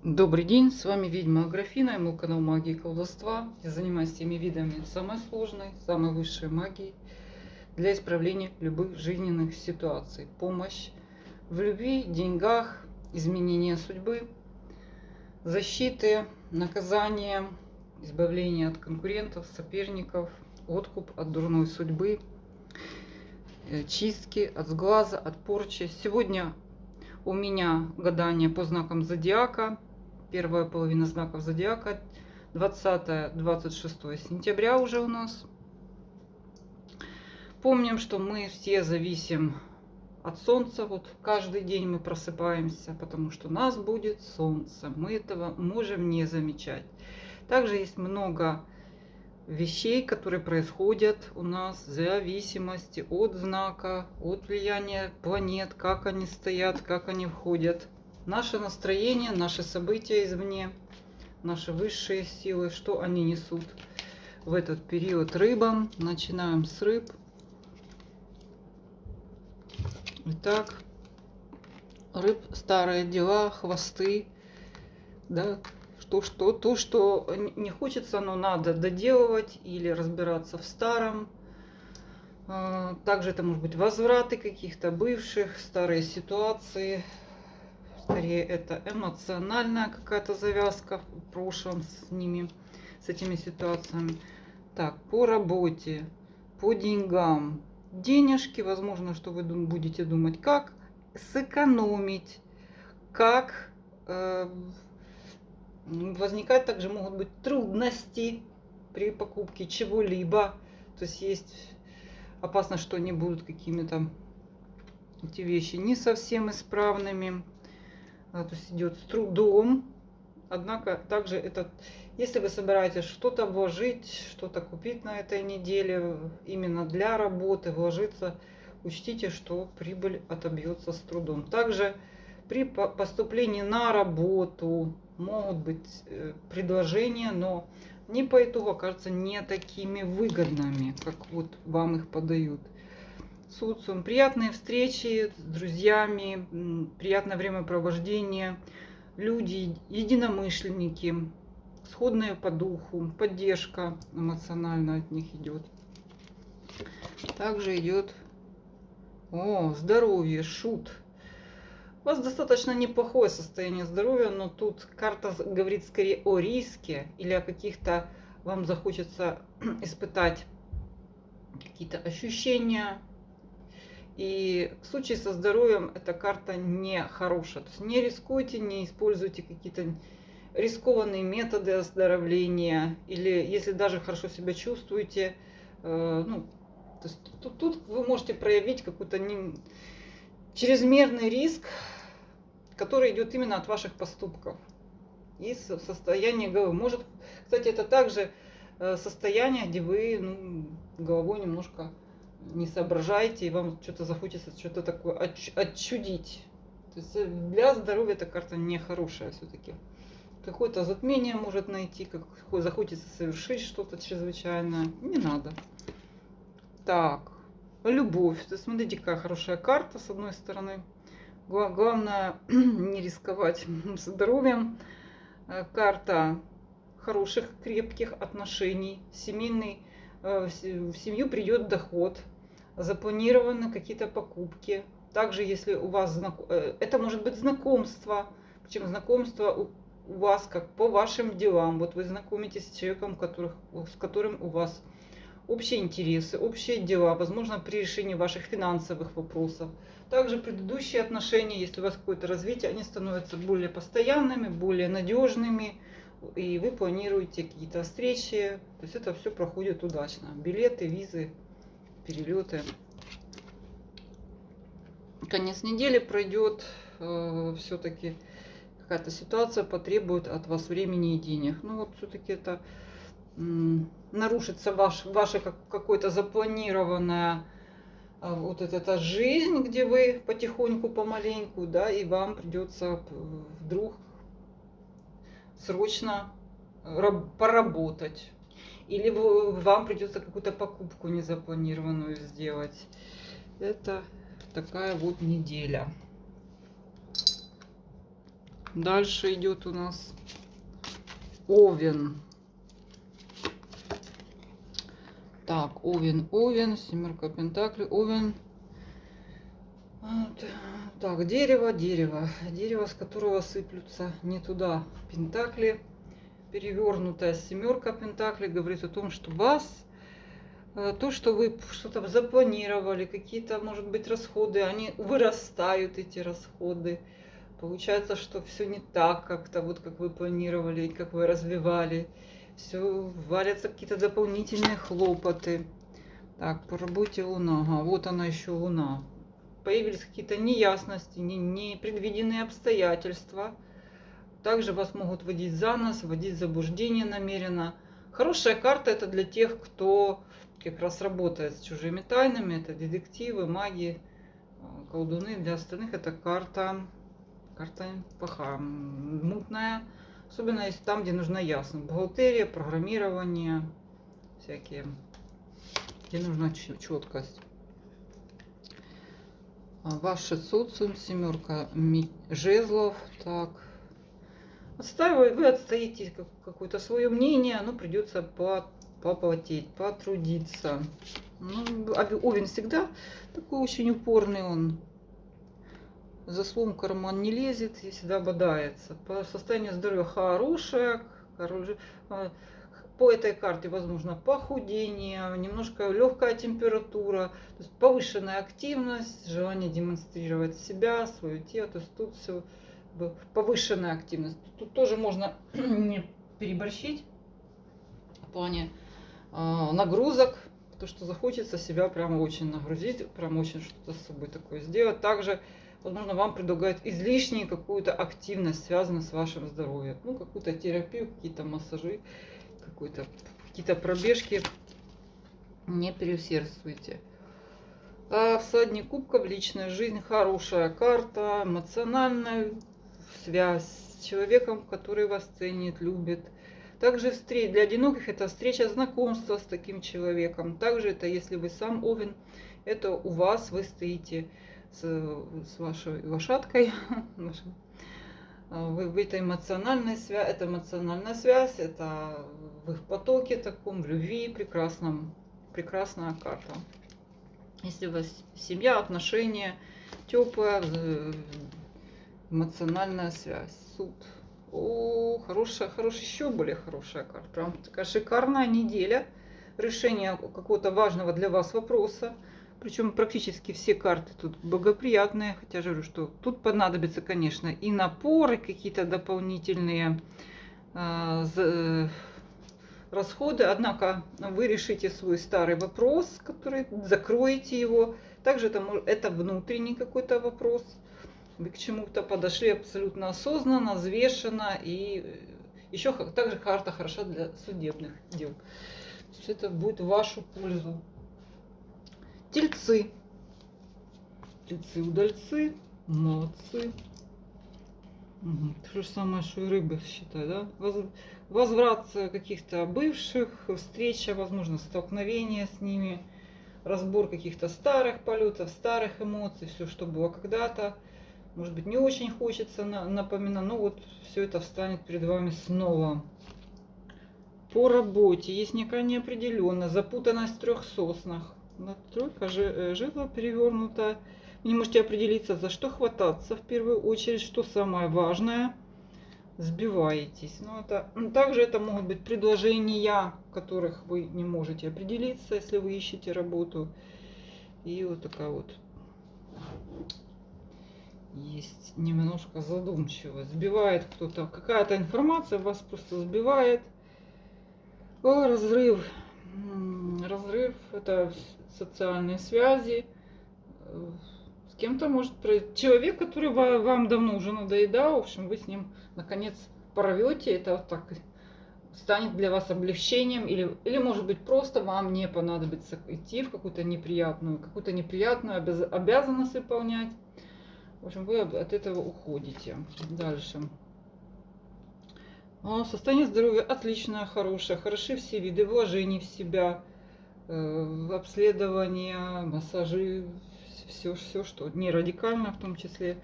Добрый день, с вами ведьма Аграфина и мой канал Магии и Колдовства. Я занимаюсь теми видами самой сложной, самой высшей магии для исправления любых жизненных ситуаций. Помощь в любви, деньгах, изменения судьбы, защиты, наказания, избавления от конкурентов, соперников, откуп от дурной судьбы, чистки от сглаза, от порчи. Сегодня у меня гадание по знакам зодиака. Первая половина знаков зодиака. 20-26 сентября уже у нас. Помним, что мы все зависим от солнца. Вот каждый день мы просыпаемся, потому что у нас будет солнце. Мы этого можем не замечать. Также есть много вещей, которые происходят у нас в зависимости от знака, от влияния планет, как они стоят, как они входят. Наше настроение, наши события извне, наши высшие силы, что они несут в этот период рыбам. Начинаем с рыб. Итак, рыб, старые дела, хвосты, да, то, что не хочется, но надо доделывать или разбираться в старом. Также это может быть возвраты каких-то бывших, старые ситуации. Скорее это эмоциональная какая-то завязка в прошлом с ними, с этими ситуациями. Так, по работе, по деньгам. Денежки, возможно, что вы будете думать, как сэкономить, как возникать также могут быть трудности при покупке чего-либо. То есть опасность, что они будут какими-то, эти вещи, не совсем исправными. То есть идет с трудом. Однако также если вы собираетесь что-то вложить, что-то купить на этой неделе, именно для работы, вложиться, учтите, что прибыль отобьется с трудом. Также при поступлении на работу могут быть предложения, но они по итогу окажутся не такими выгодными, как вот вам их подают. Социум, приятные встречи с друзьями, приятное времяпровождение, люди, единомышленники, сходные по духу, поддержка эмоциональная от них идет. Также идет здоровье, шут. У вас достаточно неплохое состояние здоровья, но тут карта говорит скорее о риске или о каких-то, вам захочется испытать какие-то ощущения. И в случае со здоровьем эта карта не хорошая. То есть не рискуйте, не используйте какие-то рискованные методы оздоровления. Или если даже хорошо себя чувствуете, то есть тут вы можете проявить какой-то чрезмерный риск, который идет именно от ваших поступков и состояния головы. Может, кстати, это также состояние, где вы головой немножко не соображаете, и вам что-то захочется, что-то такое отчудить. То есть для здоровья эта карта не хорошая все-таки. Какое-то затмение может найти, захочется совершить что-то чрезвычайное. Не надо. Так, любовь. То есть смотрите, какая хорошая карта с одной стороны. Главное не рисковать здоровьем. Карта хороших, крепких отношений, семейный. В семью придет доход, запланированы какие-то покупки. Также, если у вас это может быть знакомство, причем знакомство у вас как по вашим делам. Вот вы знакомитесь с человеком, с которым у вас общие интересы, общие дела, возможно, при решении ваших финансовых вопросов. Также предыдущие отношения, если у вас какое-то развитие, они становятся более постоянными, более надежными, и вы планируете какие-то встречи. То есть это все проходит удачно. Билеты, визы, перелеты. Конец недели пройдет, все-таки какая-то ситуация потребует от вас времени и денег. Ну вот все-таки это нарушится ваша какое-то запланированная вот эта жизнь, где вы потихоньку, помаленьку, да, и вам придется вдруг срочно поработать. Или вам придется какую-то покупку незапланированную сделать. Это такая вот неделя. Дальше идет у нас Овен. Так, Овен, семерка пентаклей, Овен. Вот. Так, дерево, с которого сыплются не туда пентакли. Перевернутая семерка пентаклей говорит о том, что вас, то, что вы что-то запланировали, какие-то, может быть, расходы, они вырастают, эти расходы. Получается, что все не так, как-то вот как вы планировали, как вы развивали. Все валятся какие-то дополнительные хлопоты. Так, по работе Луна. Ага, вот она еще Луна. Появились какие-то неясности, непредвиденные обстоятельства. Также вас могут водить за нос, вводить в заблуждение намеренно. Хорошая карта это для тех, кто как раз работает с чужими тайнами. Это детективы, маги, колдуны. Для остальных это карта плохая, мутная. Особенно если там, где нужна ясность. Бухгалтерия, программирование, всякие, где нужна четкость. Ваши социум, семерка жезлов. Так. Вы отстоите какое-то свое мнение, но придется попотеть, потрудиться. Ну, Овен всегда такой очень упорный, он за словом карман не лезет и всегда бодается. По состоянию здоровья хорошее, по этой карте возможно похудение, немножко легкая температура, то есть повышенная активность, желание демонстрировать себя, свое тело. То есть тут все повышенная активность. Тут тоже можно не переборщить в плане нагрузок, то что захочется себя прямо очень нагрузить, прямо очень что-то с собой такое сделать. Также, возможно, вам предлагают излишнюю какую-то активность, связанную с вашим здоровьем. Ну, какую-то терапию, какие-то массажи, какие-то пробежки. Не переусердствуйте. Всадник кубков, личная жизнь, хорошая карта, эмоциональная связь с человеком, который вас ценит, любит. Также для одиноких это встреча, знакомство с таким человеком. Также это, если вы сам Овен, это у вас, вы стоите с вашей лошадкой. Это эмоциональная связь, это в их потоке таком, в любви прекрасном. Прекрасная карта. Если у вас семья, отношения, теплая, эмоциональная связь, суд. О, хорошая, еще более хорошая карта. Прям такая шикарная неделя. Решение какого-то важного для вас вопроса. Причем практически все карты тут благоприятные. Хотя я говорю, что тут понадобится, конечно, и напоры, какие-то дополнительные расходы. Однако вы решите свой старый вопрос, который закроете его. Также это внутренний какой-то вопрос. Вы к чему-то подошли абсолютно осознанно, взвешенно. И еще также карта хороша для судебных дел. Это будет в вашу пользу. Тельцы. Удальцы. Молодцы. То же самое, что и рыбы, считай, да? Возврат каких-то бывших, встреча, возможно, столкновение с ними, разбор каких-то старых полетов, старых эмоций, все, что было когда-то. Может быть, не очень хочется напоминать, но вот все это встанет перед вами снова. По работе есть некая неопределенность, запутанность в 3 соснах. Тройка жезла перевернута. Вы не можете определиться, за что хвататься в первую очередь, что самое важное. Сбиваетесь. Также это могут быть предложения, в которых вы не можете определиться, если вы ищете работу. И вот такая вот есть немножко задумчивость. Сбивает кто-то. Какая-то информация вас просто сбивает. Разрыв. Разрыв это социальные связи. С кем-то может произойти. Человек, который вам давно уже надоедал, в общем, вы с ним наконец порвете. Это вот так станет для вас облегчением. Или может быть просто вам не понадобится идти в какую-то неприятную обязанность выполнять. В общем, вы от этого уходите. Дальше. Состояние здоровья отличное, хорошее. Хороши все виды вложений в себя. Обследования, массажи. Все, что не радикально в том числе.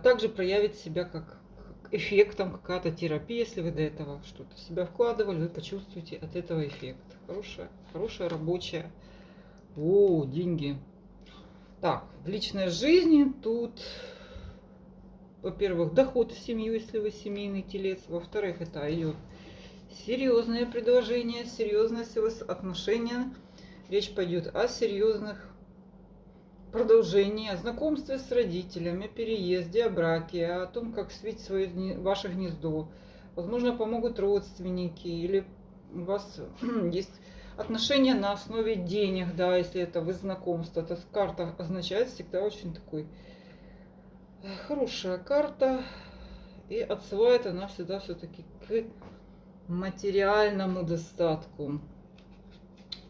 Также проявит себя как эффектом, какая-то терапия, если вы до этого что-то в себя вкладывали, вы почувствуете от этого эффект. Хорошая рабочая. О, деньги. Так, в личной жизни тут, во-первых, доход в семью, если вы семейный телец. Во-вторых, это идет серьезное предложение, серьезные отношения. Речь пойдет о серьезных продолжении, о знакомстве с родителями, о переезде, о браке, о том, как свить ваше гнездо. Возможно, помогут родственники, или у вас есть отношения на основе денег, да, если это вы знакомство. Эта карта означает всегда очень такой хорошая карта, и отсылает она всегда все-таки к материальному достатку.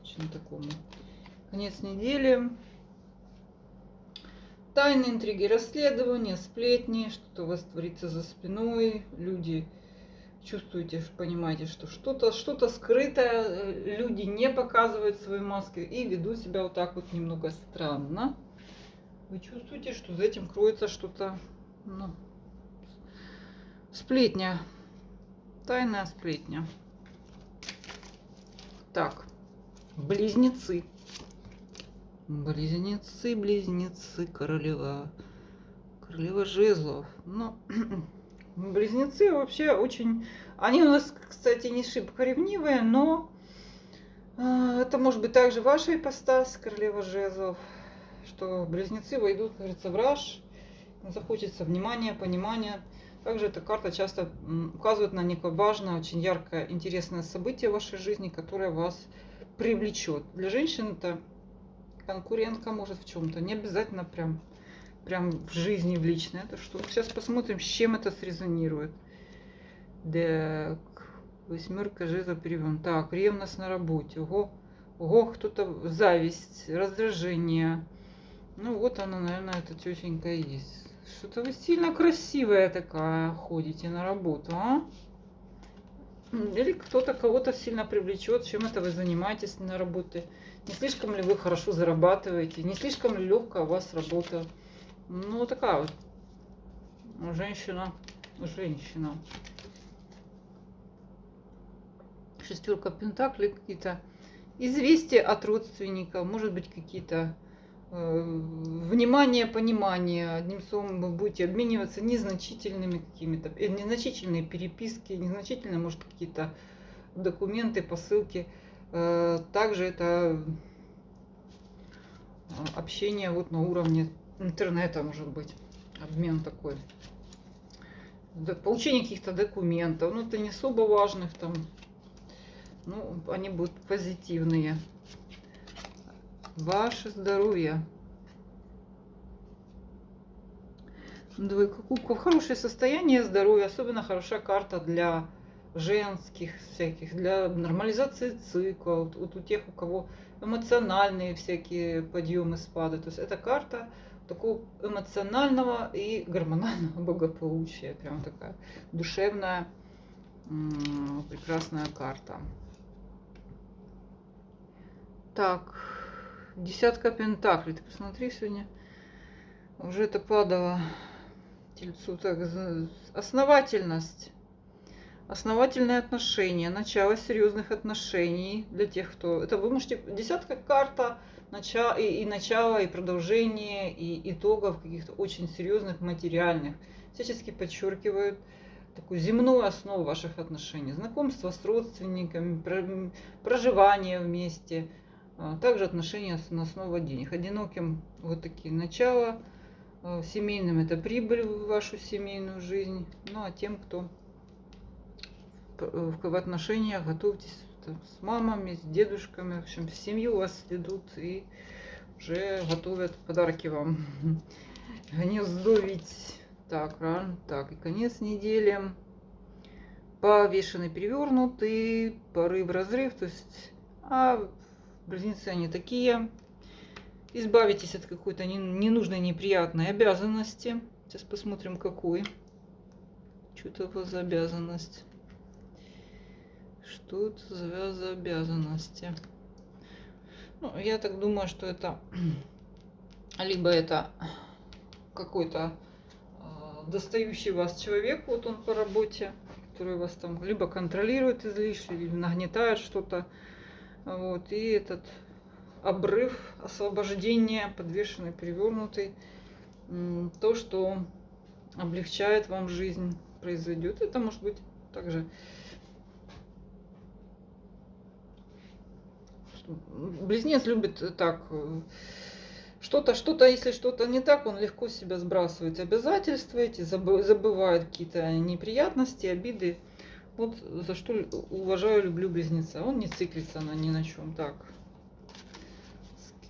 Очень такому. Конец недели. Тайны, интриги, расследования, сплетни, что-то у вас творится за спиной, люди чувствуете, понимаете, что что-то скрытое, люди не показывают свои маски и ведут себя вот так вот немного странно. Вы чувствуете, что за этим кроется что-то, ну, сплетня, тайная сплетня. Так, близнецы. Близнецы, королева жезлов. Ну, близнецы вообще очень... Они у нас, кстати, не шибко ревнивые, но это может быть также ваша ипостась, королева жезлов, что близнецы войдут, как говорится, в раж, захочется внимания, понимания. Также эта карта часто указывает на некое важное, очень яркое, интересное событие в вашей жизни, которое вас привлечет. Для женщин это конкурентка, может, в чем-то. Не обязательно прям в жизни, в личной. Это что? Сейчас посмотрим, с чем это срезонирует. Так, восьмерка жезлов перевернут. Так, ревность на работе. Ого, кто-то зависть, раздражение. Ну вот она, наверное, эта тетенька и есть. Что-то вы сильно красивая такая ходите на работу, а? Или кто-то кого-то сильно привлечет, чем это вы занимаетесь на работе. Не слишком ли вы хорошо зарабатываете, не слишком ли легкая у вас работа. Ну, такая вот женщина. Шестерка пентаклей, какие-то известия от родственников, может быть, какие-то внимание, понимание. Одним словом, вы будете обмениваться незначительными какими-то, незначительные переписки, незначительные, может, какие-то документы, посылки. Также это общение вот на уровне интернета, может быть, обмен такой. Получение каких-то документов, ну, это не особо важных там, ну, они будут позитивные. Ваше здоровье. Двойка кубков. Хорошее состояние здоровья. Особенно хорошая карта для женских всяких, для нормализации цикла. Вот у тех, у кого эмоциональные всякие подъемы, спады. То есть это карта такого эмоционального и гормонального благополучия. Прям такая душевная, прекрасная карта. Так, десятка пентаклей. Ты посмотри, сегодня уже это падало тельцу. Так, основательность, основательные отношения, начало серьезных отношений для тех, кто... Это вы можете... Десятка карта и начало, и продолжение, и итогов каких-то очень серьезных, материальных. Всячески подчеркивают такую земную основу ваших отношений. Знакомство с родственниками, проживание вместе. Также отношения на основе денег. Одиноким вот такие начала, семейным это прибыль в вашу семейную жизнь. Ну а тем, кто в отношениях, готовьтесь с мамами, с дедушками, в общем, семью вас ведут и уже готовят подарки вам. Гнездовить. Так, рано. Так, и конец недели. Повешенный, перевернутый, порыв, разрыв. То есть, близнецы они такие. Избавитесь от какой-то ненужной, неприятной обязанности. Сейчас посмотрим, какой. Что это у вас за обязанность? Что это за обязанности? Ну, я так думаю, что это либо это какой-то достающий вас человек, вот он по работе, который вас там либо контролирует излишне, или нагнетает что-то. Вот, и этот обрыв, освобождение, подвешенный, перевернутый, то, что облегчает вам жизнь, произойдет. Это может быть также близнец любит так что-то, если что-то не так, он легко с себя сбрасывает обязательства эти, забывает какие-то неприятности, обиды. Вот за что уважаю, люблю близнеца. Он не циклится ни на чем. Так,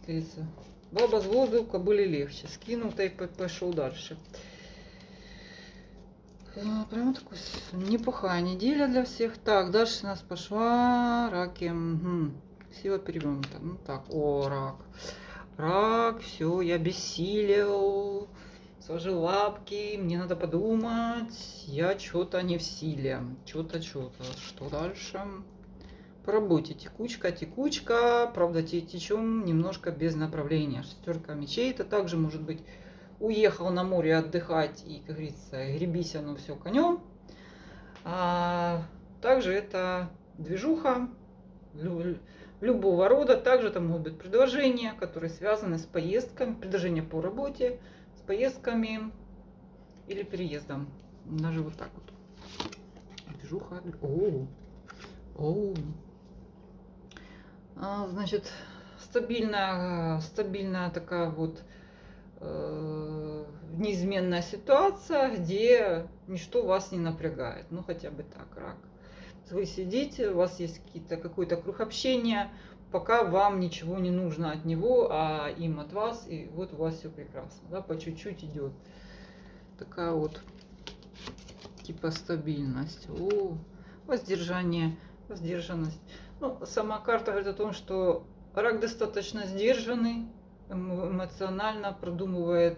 говорится, баба с воздуха, кобыле легче. Скинул, и пошел дальше. Прям такой неплохая неделя для всех. Так, дальше у нас пошла раки. Угу. Сила перевернута. Ну так, о, рак. Рак, все, я бессилел, сложил лапки, мне надо подумать, я что-то не в силе, что-то, что дальше? По работе текучка, правда течем немножко без направления. Шестерка мечей, это также может быть уехал на море отдыхать и, как говорится, гребись оно все конем. А также это движуха, любого рода. Также там могут быть предложения, которые связаны с поездками, предложения по работе, с поездками или переездом. Даже вот так вот. Движуха. Значит, стабильная такая вот неизменная ситуация, где ничто вас не напрягает. Ну, хотя бы так, рак. Вы сидите, у вас есть какой-то круг общения, пока вам ничего не нужно от него, а им от вас, и вот у вас все прекрасно, да, по чуть-чуть идет такая вот типа стабильность, воздержание, воздержанность. Ну, сама карта говорит о том, что рак достаточно сдержанный, эмоционально продумывает,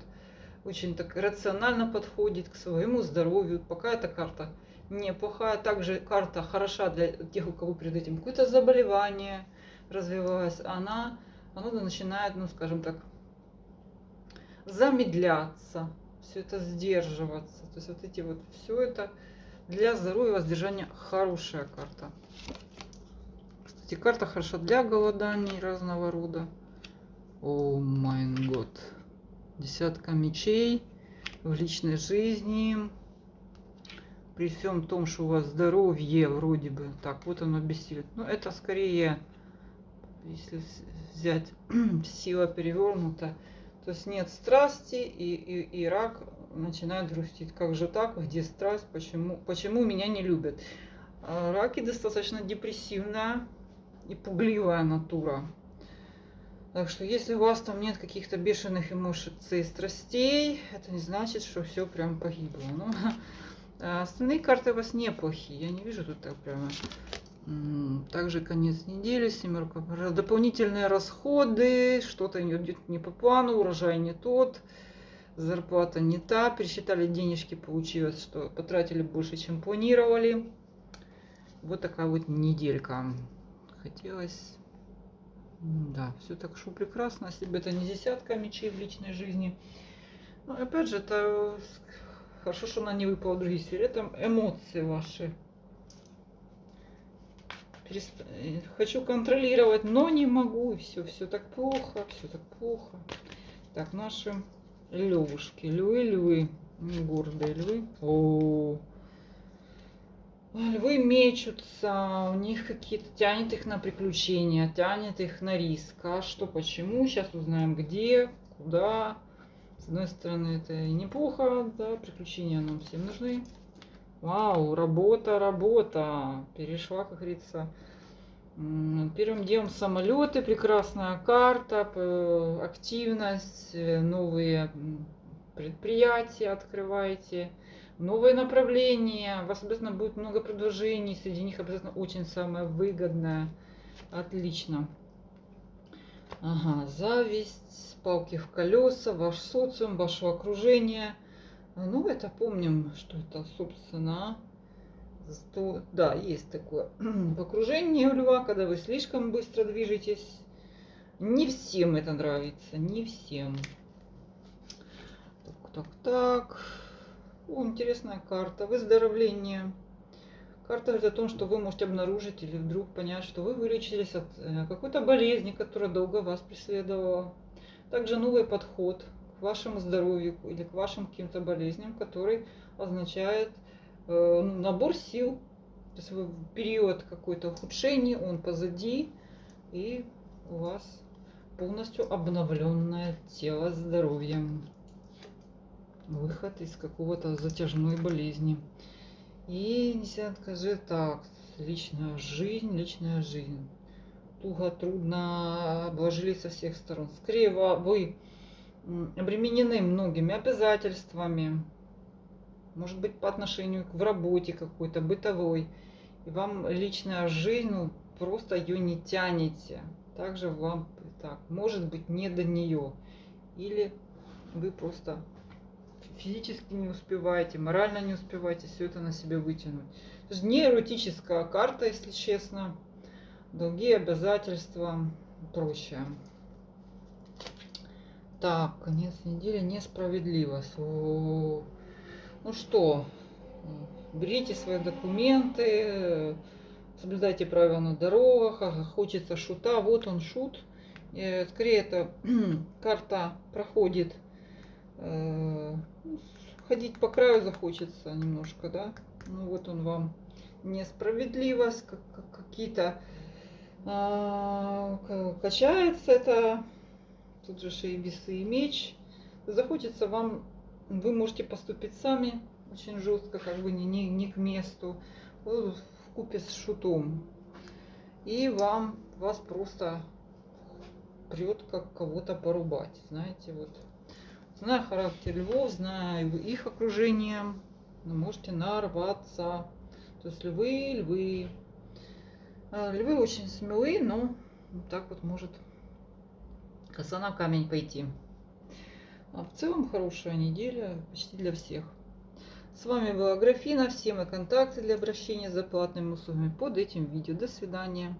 очень так рационально подходит к своему здоровью. Пока эта карта неплохая. Также карта хороша для тех, у кого перед этим какое-то заболевание развивалось. Оно начинает, ну скажем так, замедляться, все это сдерживаться. То есть вот эти вот, все это для здоровья, воздержания хорошая карта. Кстати, карта хороша для голоданий разного рода. О май год. Десятка мечей в личной жизни. При всем том, что у вас здоровье вроде бы, так, вот оно бессилит. Но это скорее, если взять сила перевернута, то есть нет страсти, и рак начинает грустить. Как же так? Где страсть? Почему меня не любят? Раки достаточно депрессивная и пугливая натура. Так что если у вас там нет каких-то бешеных эмоций и страстей, это не значит, что все прям погибло. Ну, остальные карты у вас неплохие. Я не вижу тут так прямо. Также конец недели, семерка. Дополнительные расходы, что-то идет не по плану, урожай не тот, зарплата не та, пересчитали денежки, получилось, что потратили больше, чем планировали. Вот такая вот неделька. Хотелось... Да, все так что прекрасно, если бы это не десятка мечей в личной жизни. Но опять же, это хорошо, что она не выпала в другие сферы. Это эмоции ваши. Хочу контролировать, но не могу. Все так плохо, все так плохо. Так, наши львушки, львы, гордые львы. Львы мечутся, у них какие-то, тянет их на приключения, тянет их на риск. А что, почему? Сейчас узнаем, где, куда. С одной стороны, это неплохо, да, приключения нам всем нужны. Вау, работа. Перешла, как говорится. Первым делом самолеты, прекрасная карта, активность, новые предприятия открываете. Новые направления, у вас обязательно будет много предложений, среди них обязательно очень самое выгодное. Отлично. Ага, зависть, палки в колеса, ваш социум, ваше окружение. Ну, это помним, что это, собственно, да, есть такое в окружении у льва, когда вы слишком быстро движетесь. Не всем это нравится, не всем. Так. О, интересная карта. Выздоровление. Карта говорит о том, что вы можете обнаружить или вдруг понять, что вы вылечились от какой-то болезни, которая долго вас преследовала. Также новый подход к вашему здоровью или к вашим каким-то болезням, который означает набор сил. То есть вы в период какой-то ухудшения, он позади, и у вас полностью обновленное тело, здоровье. Выход из какого-то затяжной болезни. И нельзя сказать так, личная жизнь, личная жизнь. Туго, трудно, обложились со всех сторон. Скорее вы обременены многими обязательствами, может быть, по отношению в работе какой-то, бытовой. И вам личная жизнь, ну, просто ее не тянете. Также вам так, может быть, не до нее. Или вы просто физически не успеваете, морально не успеваете все это на себе вытянуть. То есть не эротическая карта, если честно. Долги, обязательства, прочее. Так, конец недели, несправедливость. Ну что, берите свои документы, соблюдайте правила на дорогах, хочется шута, вот он шут. Скорее это карта проходит, ходить по краю захочется немножко, да. Ну вот он вам несправедливость, какие-то качается это, тут же и весы и меч. Захочется вам, вы можете поступить сами очень жестко, как бы не к месту, вкупе с шутом. И вас просто прет как кого-то порубать, знаете, вот. Зная характер львов, зная их окружение, вы можете нарваться. То есть львы очень смелые, но вот так вот может коса на камень пойти. А в целом хорошая неделя почти для всех. С вами была Графина. Все мои контакты для обращения за платными услугами под этим видео. До свидания.